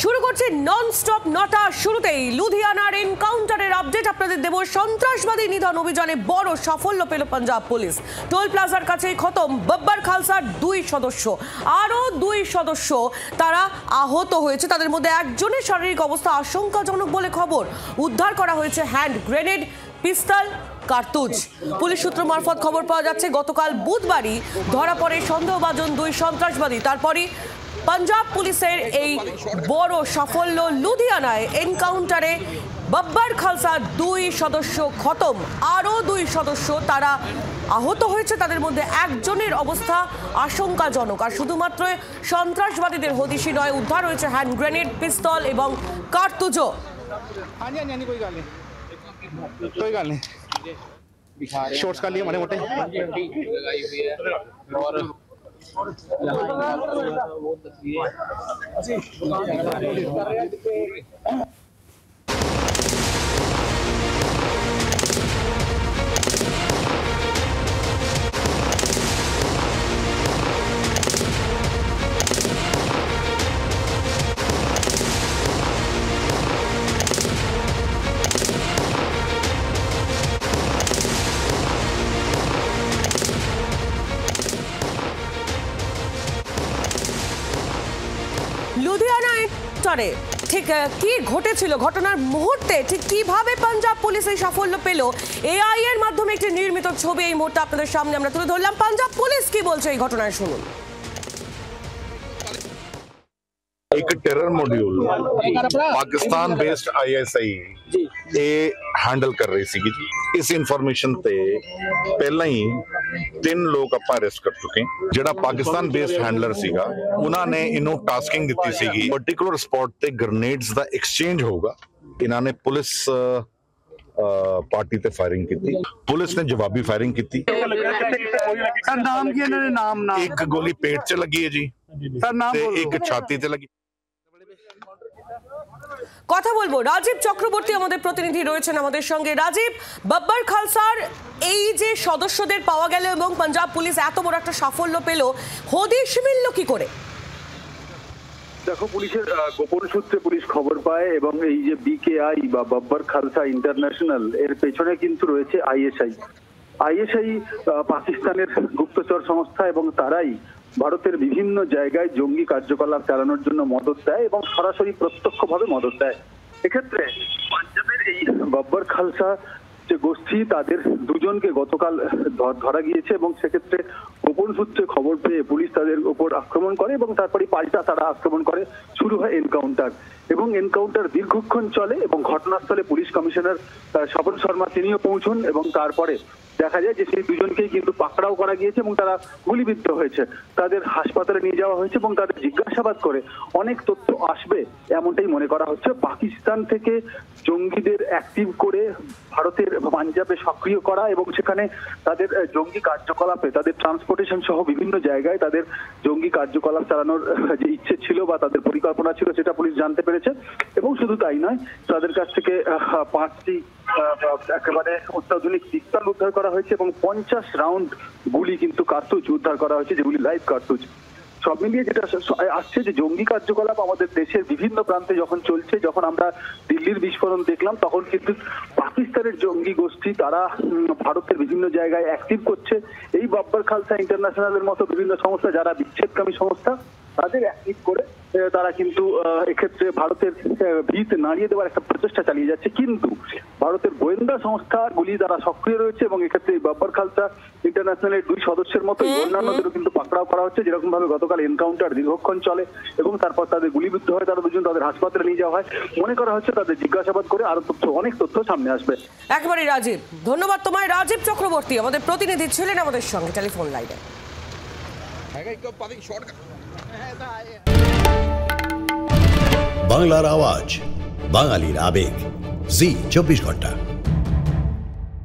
শুরু করছি non stop নটা। শুরুতেই লুধিয়ানার এনকাউন্টারের আপডেট আপনাদের দেব। সন্ত্রাসবাদী নিধন অভিযানে বড় সাফল্য পেল পাঞ্জাব পুলিশ। টোল প্লাজার কাছেই খতম বাব্বার খালসার 2 সদস্য। আরও 2 সদস্য তারা আহত হয়েছে, তাদের মধ্যে একজনের শারীরিক অবস্থা আশঙ্কাজনক বলে খবর। উদ্ধার করা হয়েছে হ্যান্ড গ্রেনেড, পিস্তল, কার্তুজ। পুলিশ সূত্র মারফত খবর পাওয়া যাচ্ছে গতকাল বুধবারই ধরা পড়ে সন্দেহভাজন 2 সন্ত্রাসবাদী। তারপরই পাঞ্জাব পুলিশের এই বড় সাফল্য। লুধিয়ানায় এনকাউন্টারে বাব্বার খালসার 2 সদস্য খতম, আরও 2 সদস্য তারা আহত হয়েছে, তাদের মধ্যে একজনের অবস্থা আশঙ্কাজনক। আর শুধুমাত্র সন্ত্রাসবাদীদের হদিশি নয়, উদ্ধার হয়েছে হ্যান্ড গ্রেনেড, পিস্তল এবং কার্তুজও। कोई गल नहीं शॉर्ट्स कर लिए मोटे मोटे লুধিয়ানায় ঠিক কি ঘটেছিল, ঘটনার মুহূর্তে ঠিক কিভাবে পাঞ্জাব পুলিশ এই সাফল্য পেল, এআই এর মাধ্যমে একটি নির্মিত ছবি এই মুহূর্তে আপনাদের সামনে আমরা তুলে ধরলাম। পাঞ্জাব পুলিশ কি বলছে এই ঘটনায় শুনুন। एक terror module Pakistan based ISI ਇਹ हैंडल कर रही सी। इस इन्फॉर्मेशन ते पहला ही 3 लोग ਆਪਾਂ ਅਰੈਸਟ ਕਰ ਚੁੱਕੇ। ਜਿਹੜਾ ਪਾਕਿस्तान बेस्ड हैंडलर ਸੀਗਾ ਉਹਨਾਂ ਨੇ ਇਹਨੂੰ ਟਾਸਕਿੰਗ ਦਿੱਤੀ ਸੀਗੀ ਪਾਰਟਿਕੂਲਰ ਸਪੌਟ ਤੇ ਗ੍ਰੇਨੇਡਸ ਦਾ ਐਕਸਚੇਂਜ ਹੋਊਗਾ। ਇਹਨਾਂ ਨੇ ਪੁਲਿਸ ਪਾਰਟੀ ਤੇ ਫਾਇਰਿੰਗ ਕੀਤੀ, ਪੁਲਿਸ ਨੇ ਜਵਾਬੀ ਫਾਇਰਿੰਗ ਕੀਤੀ। सर नाम की इन्होंने नाम ਇੱਕ ਗੋਲੀ ਪੇਟ 'ਚ ਲੱਗੀ ਹੈ ਜੀ सर नाम ਤੇ ਇੱਕ ਛਾਤੀ ਤੇ ਲੱਗੀ। কথা বলবো রাজীব চক্রবর্তী আমাদের প্রতিনিধি রয়েছেন আমাদের সঙ্গে। রাজীব, বাব্বার খালসার এই যে সদস্যদের পাওয়া গেল এবং পাঞ্জাব পুলিশ এত বড় একটা সাফল্য পেল, হদিশ মিলল কি করে? দেখো, পুলিশের গোপন সূত্রে পুলিশ খবর পায় এবং এই যে BKI বা বাব্বার খালসা ইন্টারন্যাশনাল এর পেছনে কিন্তু রয়েছে ISI পাকিস্তানের গুপ্তচর সংস্থা এবং তারাই ভারতের বিভিন্ন জায়গায় জঙ্গি কার্যকলাপ চালানোর জন্য মদত দেয় এবং সরাসরি প্রত্যক্ষভাবে মদত দেয়। এক্ষেত্রে পাঞ্জাবের এই বাব্বার খালসা যে গোষ্ঠী, তাদের 2 জনকে গতকাল ধরা গিয়েছে এবং সেক্ষেত্রে গোপন সূত্রে খবর পেয়ে পুলিশ তাদের উপর আক্রমণ করে এবং তারপরে পাল্টা তারা আক্রমণ করে। শুরু হয় এনকাউন্টার এবং এনকাউন্টার দীর্ঘক্ষণ চলে এবং ঘটনাস্থলে পুলিশ কমিশনার স্বপন শর্মা তিনিও পৌঁছন এবং তারপরে দেখা যায় যে সেই 2 জনকেই কিন্তু পাকড়াও করা গিয়েছে এবং তারা গুলিবিদ্ধ হয়েছে। তাদের হাসপাতালে নিয়ে যাওয়া হয়েছে এবং তাদের জিজ্ঞাসাবাদ করে অনেক তথ্য আসবে এমনটাই মনে করা হচ্ছে। পাকিস্তান থেকে জঙ্গিদের অ্যাক্টিভ করে ভারতের পাঞ্জাবে সক্রিয় করা এবং সেখানে তাদের জঙ্গি কার্যকলাপে তাদের ট্রান্সপোর্টেশন সহ বিভিন্ন জায়গায় তাদের জঙ্গি কার্যকলাপ চালানোর যে ইচ্ছে ছিল বা তাদের পরিকল্পনা ছিল সেটা পুলিশ জানতে পেরেছে। এবং শুধু তাই নয়, তাদের কাছ থেকে 5টি একেবারে অত্যাধুনিক পিস্তল উদ্ধার করা হয়েছে এবং 50 রাউন্ড গুলি কিন্তু কার্তুজ উদ্ধার করা হয়েছে, যেগুলি লাইভ কার্তুজ। সব মিলিয়ে যেটা আসছে যে জঙ্গি কার্যকলাপ আমাদের দেশের বিভিন্ন প্রান্তে যখন চলছে, যখন আমরা দিল্লির বিস্ফোরণ দেখলাম, তখন কিন্তু পাকিস্তানের জঙ্গি গোষ্ঠী তারা ভারতের বিভিন্ন জায়গায় অ্যাক্টিভ করছে। এই বাব্বার খালসা ইন্টারন্যাশনালের মতো বিভিন্ন সংস্থা যারা বিচ্ছেদকামী সংস্থা, তাদের অ্যাক্টিভ করে তারা কিন্তু এক্ষেত্রে ভারতের ভিত নাড়িয়ে দেওয়ার একটা প্রচেষ্টা চালিয়ে যাচ্ছে। কিন্তু ভারতের গোয়েন্দা সংস্থাগুলি তারা সক্রিয় রয়েছে এবং এক্ষেত্রে বাব্বার খালসা ইন্টারন্যাশনালের 2 সদস্যের মতো অন্যান্যদেরও কিন্তু পাকড়াও করা হচ্ছে। যেরকম ভাবে গতকাল এনকাউন্টার দীর্ঘক্ষণ চলে এবং তারপর তাদের গুলিবিদ্ধ হয়, তারা 2 জন তাদের হাসপাতালে নিয়ে যাওয়া হয়। মনে করা হচ্ছে তাদের জিজ্ঞাসাবাদ করে আরো অনেক তথ্য সামনে আসবে। একেবারে রাজীব, ধন্যবাদ তোমায়। রাজীব চক্রবর্তী আমাদের প্রতিনিধি ছিলেন আমাদের সঙ্গে টেলিফোন লাইনে। বাংলার আওয়াজ, বাঙালির আবেগ, জি 24 ঘন্টা।